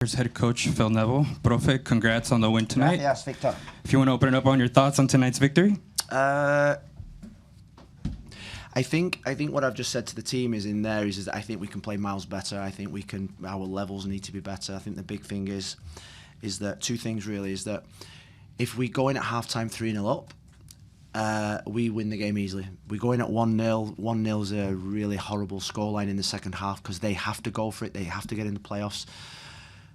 Here's head coach Phil Neville. Profe, congrats on the win tonight. Gracias, Victor. If you want to open it up on your thoughts on tonight's victory. I think what I've just said to the team is that I think we can play miles better. I think our levels need to be better. I think the big thing is that two things really is that if we go in at halftime 3-0 up, we win the game easily. We go in at 1-0. 1-0 is a really horrible scoreline in the second half because they have to go for it. They have to get in the playoffs.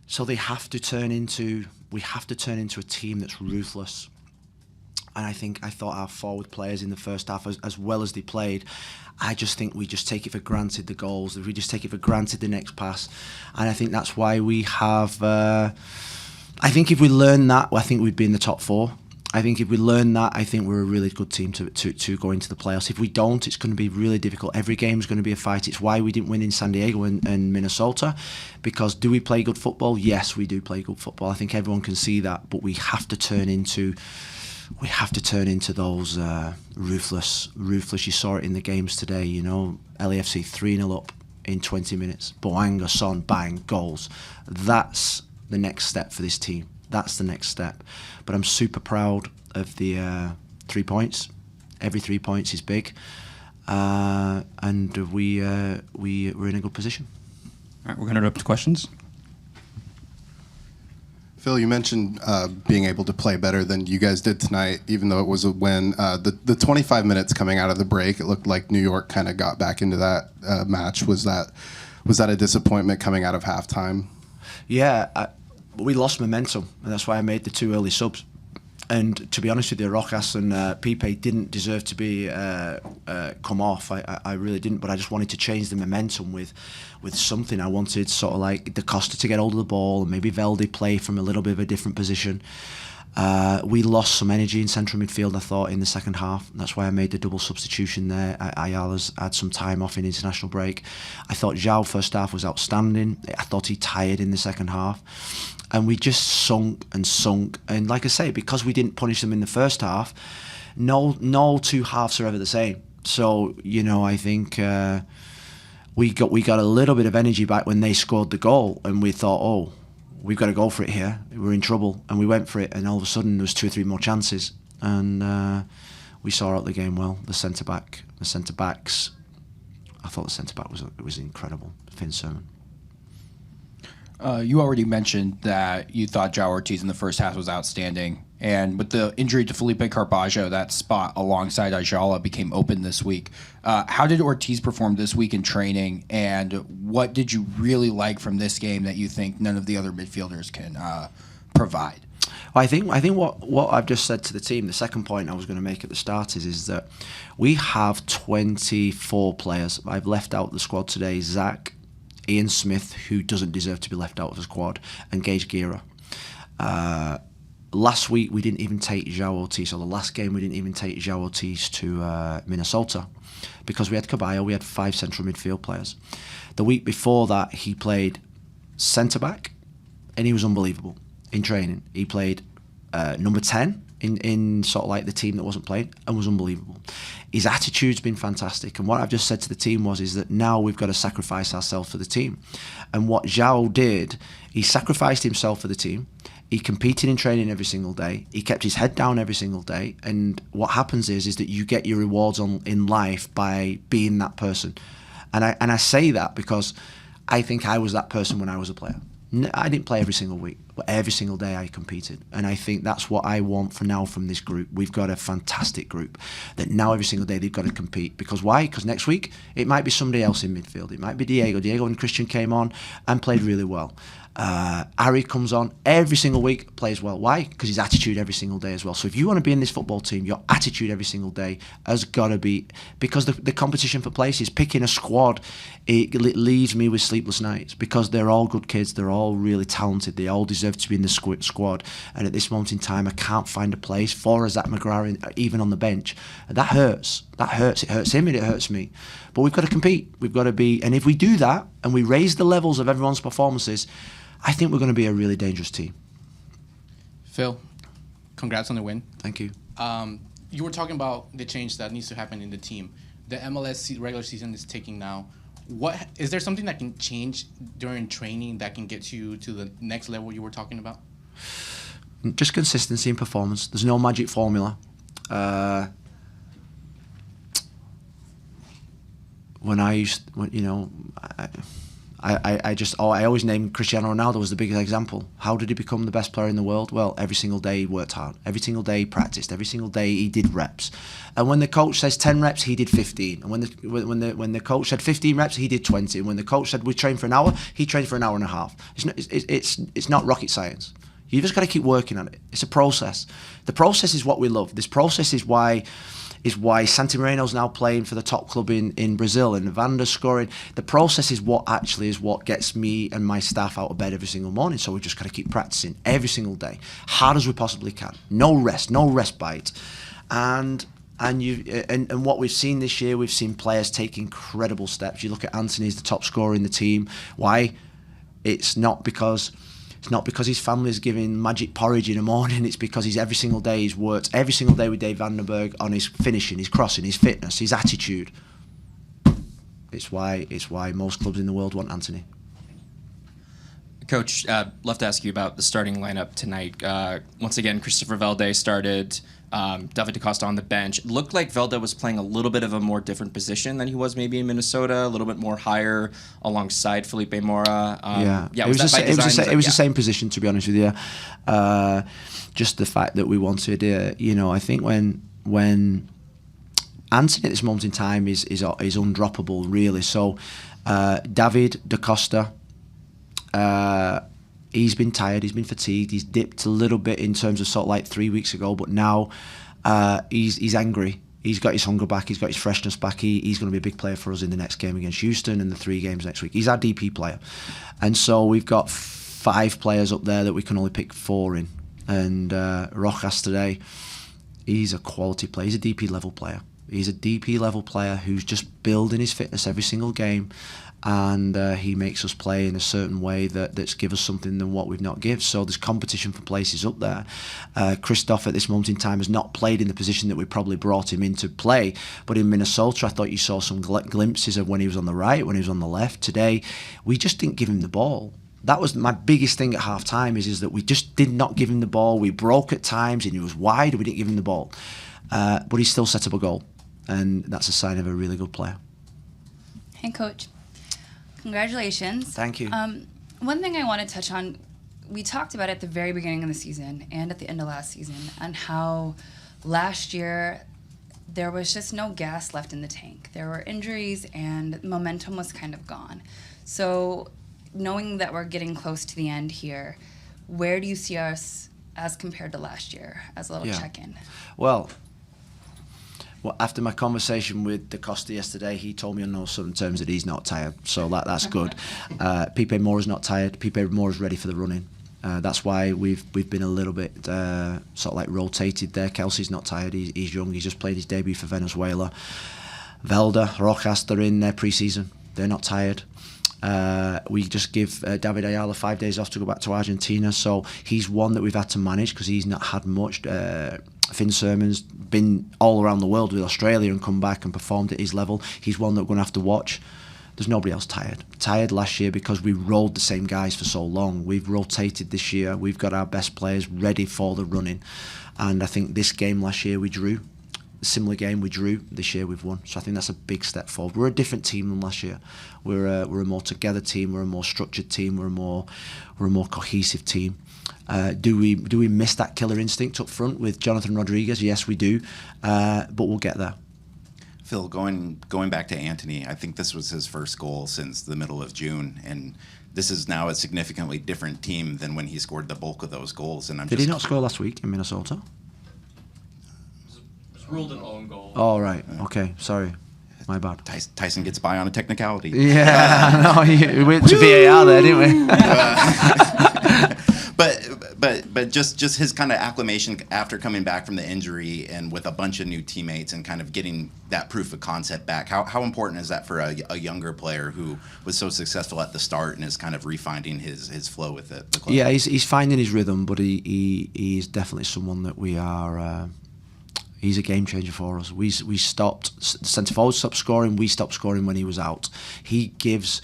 So we have to turn into a team that's ruthless. And I thought our forward players in the first half, as well as they played, I just think we just take it for granted, the goals. We just take it for granted, the next pass. And I think that's why we have... I think if we learn that, I think we'd be in the top four. I think if we learn that, I think we're a really good team to go into the playoffs. If we don't, it's going to be really difficult. Every game is going to be a fight. It's why we didn't win in San Diego and Minnesota. Because do we play good football? Yes, we do play good football. I think everyone can see that. But we have to turn into those ruthless. You saw it in the games today. You know, LAFC 3-0 up in 20 minutes. Boanga, Son, bang, goals. That's the next step for this team. That's the next step. But I'm super proud of the 3 points. Every 3 points is big. And we're in a good position. All right, we're going to open up to questions. Phil, you mentioned being able to play better than you guys did tonight, even though it was a win. The 25 minutes coming out of the break, it looked like New York kind of got back into that match. Was that a disappointment coming out of halftime? Yeah, we lost momentum, and that's why I made the 2 early subs. And to be honest with you, Rojas and Pipe didn't deserve to be come off. I really didn't, but I just wanted to change the momentum with something. I wanted sort of like Da Costa to get hold of the ball and maybe Valde play from a little bit of a different position. We lost some energy in central midfield, I thought, in the second half. That's why I made the double substitution there. Ayala's had some time off in international break. I thought João first half was outstanding. I thought he tired in the second half. And we just sunk. And like I say, because we didn't punish them in the first half, no two halves are ever the same. So, you know, I think we got a little bit of energy back when they scored the goal. And we thought, oh, we've got to go for it here. We're in trouble. And we went for it. And all of a sudden, there was 2 or 3 more chances. And we saw out the game well. The centre-backs. I thought the centre-back was incredible. Finn Sermon. You already mentioned that you thought João Ortiz in the first half was outstanding. And with the injury to Felipe Carbajo, that spot alongside Ayala became open this week. How did Ortiz perform this week in training? And what did you really like from this game that you think none of the other midfielders can provide? Well, I think what I've just said to the team, the second point I was going to make at the start is that we have 24 players. I've left out the squad today, Zach, Ian Smith, who doesn't deserve to be left out of the squad, and Gage Gira. Last week we didn't even take João Ortiz, or the last game we didn't even take João Ortiz to Minnesota because we had Caballo, we had 5 central midfield players. The week before that he played centre-back and he was unbelievable in training. He played number 10 in sort of like the team that wasn't playing and was unbelievable. His attitude's been fantastic, and what I've just said to the team is that now we've got to sacrifice ourselves for the team. And what João did, he sacrificed himself for the team. He competed in training every single day. He kept his head down every single day. And what happens is that you get your rewards in life by being that person. And I say that because I think I was that person when I was a player. I didn't play every single week, but every single day I competed. And I think that's what I want for now from this group. We've got a fantastic group that now every single day they've got to compete. Because why? Because next week it might be somebody else in midfield. It might be Diego. Diego and Christian came on and played really well. Ari comes on every single week, plays well. Why? Because his attitude every single day as well. So if you want to be in this football team, your attitude every single day has got to be, because the competition for places, picking a squad, it leaves me with sleepless nights because they're all good kids, they're all really talented, they all deserve to be in the squad. And at this moment in time, I can't find a place for Zach McGrath even on the bench. And that hurts. That hurts. It hurts him and it hurts me. But we've got to compete. We've got to be, and if we do that and we raise the levels of everyone's performances, I think we're going to be a really dangerous team. Phil, congrats on the win. Thank you. You were talking about the change that needs to happen in the team. The MLS regular season is taking now. What is there something that can change during training that can get you to the next level you were talking about? Just consistency in performance. There's no magic formula. I always name Cristiano Ronaldo as the biggest example. How did he become the best player in the world? Well, every single day he worked hard. Every single day he practiced. Every single day he did reps. And when the coach says 10 reps, he did 15. And when the coach said 15 reps, he did 20. And when the coach said we train for an hour, he trained for an hour and a half. It's not rocket science. You just got to keep working on it. It's a process. The process is what we love. This process is why Santi Moreno's now playing for the top club in Brazil and Vander's scoring. The process is what gets me and my staff out of bed every single morning. So we've just got to keep practicing every single day, hard as we possibly can. No respite. And what we've seen this year, we've seen players take incredible steps. You look at Anthony, he's the top scorer in the team. Why? It's not because his family's giving magic porridge in the morning. It's because he's worked every single day with Dave Vandenberg on his finishing, his crossing, his fitness, his attitude. It's why most clubs in the world want Anthony. Coach, love to ask you about the starting lineup tonight. Once again, Christopher Velde started. David DaCosta on the bench. It looked like Velde was playing a little bit of a more different position than he was maybe in Minnesota, a little bit more higher alongside Felipe Mora. It was the same position, to be honest with you. Just the fact that we wanted, I think when Anthony at this moment in time is undroppable, really. So David DaCosta, he's been tired, he's been fatigued, he's dipped a little bit in terms of sort of like 3 weeks ago, but now he's angry. He's got his hunger back, he's got his freshness back. He's going to be a big player for us in the next game against Houston and the 3 games next week. He's our DP player. And so we've got 5 players up there that we can only pick 4 in. And Rojas today, he's a quality player. He's a DP level player. He's a DP level player who's just building his fitness every single game. And he makes us play in a certain way that's give us something than what we've not give. So there's competition for places up there. Christoph at this moment in time has not played in the position that we probably brought him in to play. But in Minnesota, I thought you saw some glimpses of when he was on the right, when he was on the left. Today, we just didn't give him the ball. That was my biggest thing at half-time is that we just did not give him the ball. We broke at times and he was wide and we didn't give him the ball. But he still set up a goal. And that's a sign of a really good player. Hey, Coach. Congratulations. Thank you. One thing I want to touch on, we talked about at the very beginning of the season and at the end of last season, and how last year there was just no gas left in the tank. There were injuries and momentum was kind of gone. So knowing that we're getting close to the end here, where do you see us as compared to last year, as a little check-in? Well, after my conversation with DaCosta yesterday, he told me on no certain terms that he's not tired, so that's good. Pipe Mora's not tired. Pipe Mora's ready for the running. That's why we've been a little bit sort of like rotated there. Kelsey's not tired. He's young. He's just played his debut for Venezuela. Velda, Rojas, they're in their pre-season. They're not tired. We just give David Ayala 5 days off to go back to Argentina, so he's one that we've had to manage because he's not had much. Finn Sermon's been all around the world with Australia and come back and performed at his level. He's one that we're going to have to watch. There's nobody else tired. Tired last year because we rolled the same guys for so long. We've rotated this year. We've got our best players ready for the running. And I think this game last year we drew. A similar game we drew. This year we've won. So I think that's a big step forward. We're a different team than last year. We're a more together team. We're a more structured team. We're a more cohesive team. Do we miss that killer instinct up front with Jonathan Rodriguez? Yes, we do, but we'll get there. Phil, going back to Anthony, I think this was his first goal since the middle of June, and this is now a significantly different team than when he scored the bulk of those goals. And Did he not score last week in Minnesota? It was ruled an own goal. Oh, right. Okay, sorry. My bad. Tyson gets by on a technicality. Yeah, no, we went to VAR there, didn't we? But just his kind of acclimation after coming back from the injury and with a bunch of new teammates and kind of getting that proof of concept back. How important is that for a younger player who was so successful at the start and is kind of refinding his flow with it? The club? Yeah, he's finding his rhythm, but he is definitely someone that we are. He's a game changer for us. We stopped, the centre forward stopped scoring, we stopped scoring when he was out. He gives,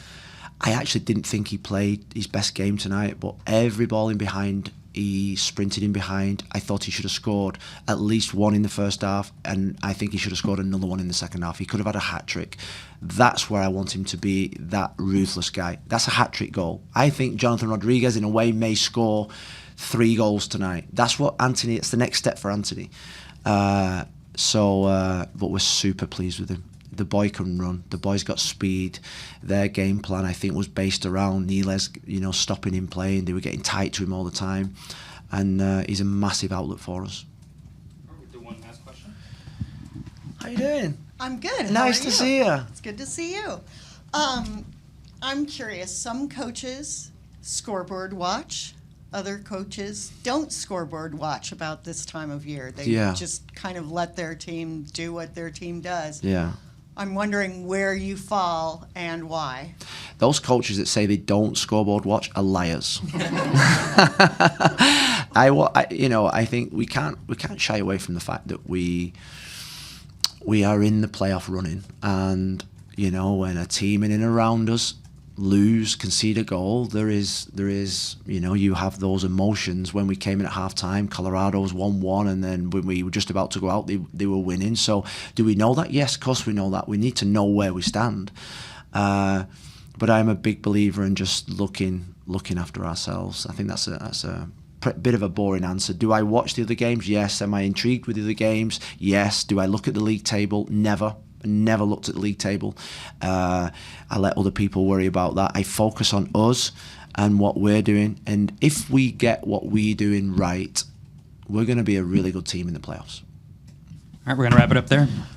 I actually didn't think he played his best game tonight, but every ball in behind, he sprinted in behind. I thought he should have scored at least one in the first half, and I think he should have scored another one in the second half. He could have had a hat-trick. That's where I want him to be, that ruthless guy. That's a hat-trick goal. I think Jonathan Rodriguez, in a way, may score 3 goals tonight. That's what Anthony, it's the next step for Anthony. But we're super pleased with him. The boy can run. The boy's got speed. Their game plan, I think, was based around Niles, stopping him playing. They were getting tight to him all the time, and he's a massive outlet for us. We'll do one last question. How you doing? I'm good. How Nice are to you? see you. It's good to see you. I'm curious. Some coaches scoreboard watch. Other coaches don't scoreboard watch about this time of year. They just kind of let their team do what their team does. Yeah. I'm wondering where you fall and why. Those coaches that say they don't scoreboard watch are liars. I think we can't shy away from the fact that we are in the playoff running, and when a team in and around us lose, concede a goal, there is you have those emotions. When we came in at half time, Colorado was 1-1, and then when we were just about to go out, they were winning. So do we know that? Yes, of course we know that. We need to know where we stand. But I'm a big believer in just looking after ourselves. I think that's a bit of a boring answer. Do I watch the other games? Yes. Am I intrigued with the other games? Yes. Do I look at the league table? Never. Never looked at the league table. I let other people worry about that. I focus on us and what we're doing. And if we get what we're doing right, we're going to be a really good team in the playoffs. All right, we're going to wrap it up there.